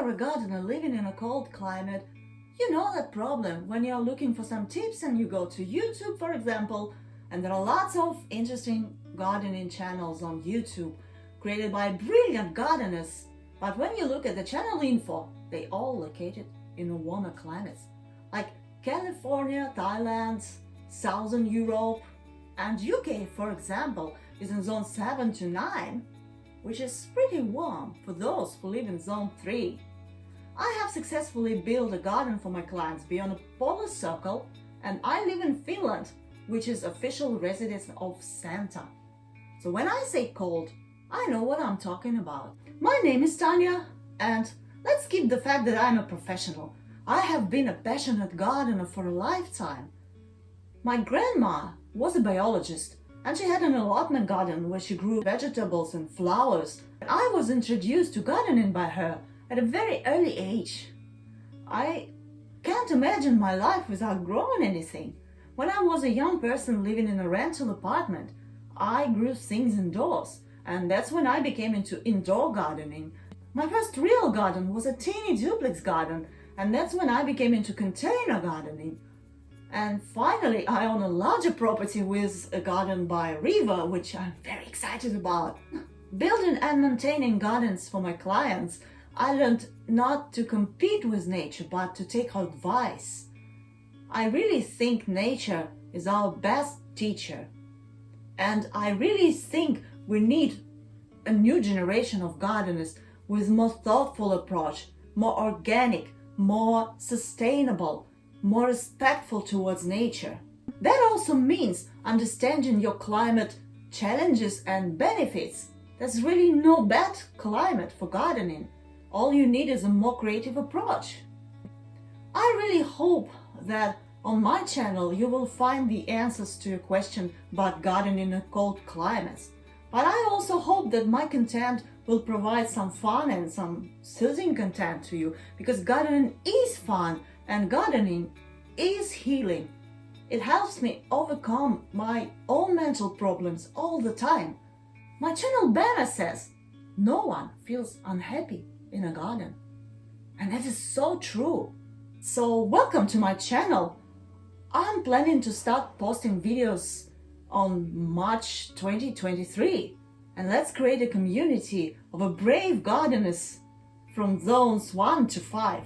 you're a gardener living in a cold climate, you know that problem when you're looking for some tips and you go to YouTube, for example, and there are lots of interesting gardening channels on YouTube created by brilliant gardeners. But when you look at the channel info, they all located in warmer climates, like California, Thailand, Southern Europe, and UK, for example, is in zone 7 to 9, which is pretty warm for those who live in zone 3. I have successfully built a garden for my clients beyond a polar circle, and I live in Finland, which is official residence of Santa. So when I say cold, I know what I'm talking about. My name is Tanya, and let's skip the fact that I'm a professional. I have been a passionate gardener for a lifetime. My grandma was a biologist, and she had an allotment garden where she grew vegetables and flowers. And I was introduced to gardening by her at a very early age. I can't imagine my life without growing anything. When I was a young person living in a rental apartment, I grew things indoors, and that's when I became into indoor gardening. My first real garden was a teeny duplex garden, and that's when I became into container gardening. And finally, I own a larger property with a garden by a river, which I'm very excited about. Building and maintaining gardens for my clients, I learned not to compete with nature, but to take advice. I really think nature is our best teacher. And I really think we need a new generation of gardeners with more thoughtful approach, more organic, more sustainable, more respectful towards nature. That also means understanding your climate challenges and benefits. There's really no bad climate for gardening. All you need is a more creative approach. I really hope that on my channel you will find the answers to your question about gardening in cold climates. But I also hope that my content will provide some fun and some soothing content to you, because gardening is fun and gardening is healing. It helps me overcome my own mental problems all the time. My channel banner says, no one feels unhappy in a garden. And that is so true. So welcome to my channel. I'm planning to start posting videos on March 2023. And let's create a community of brave gardeners from zones 1 to 5.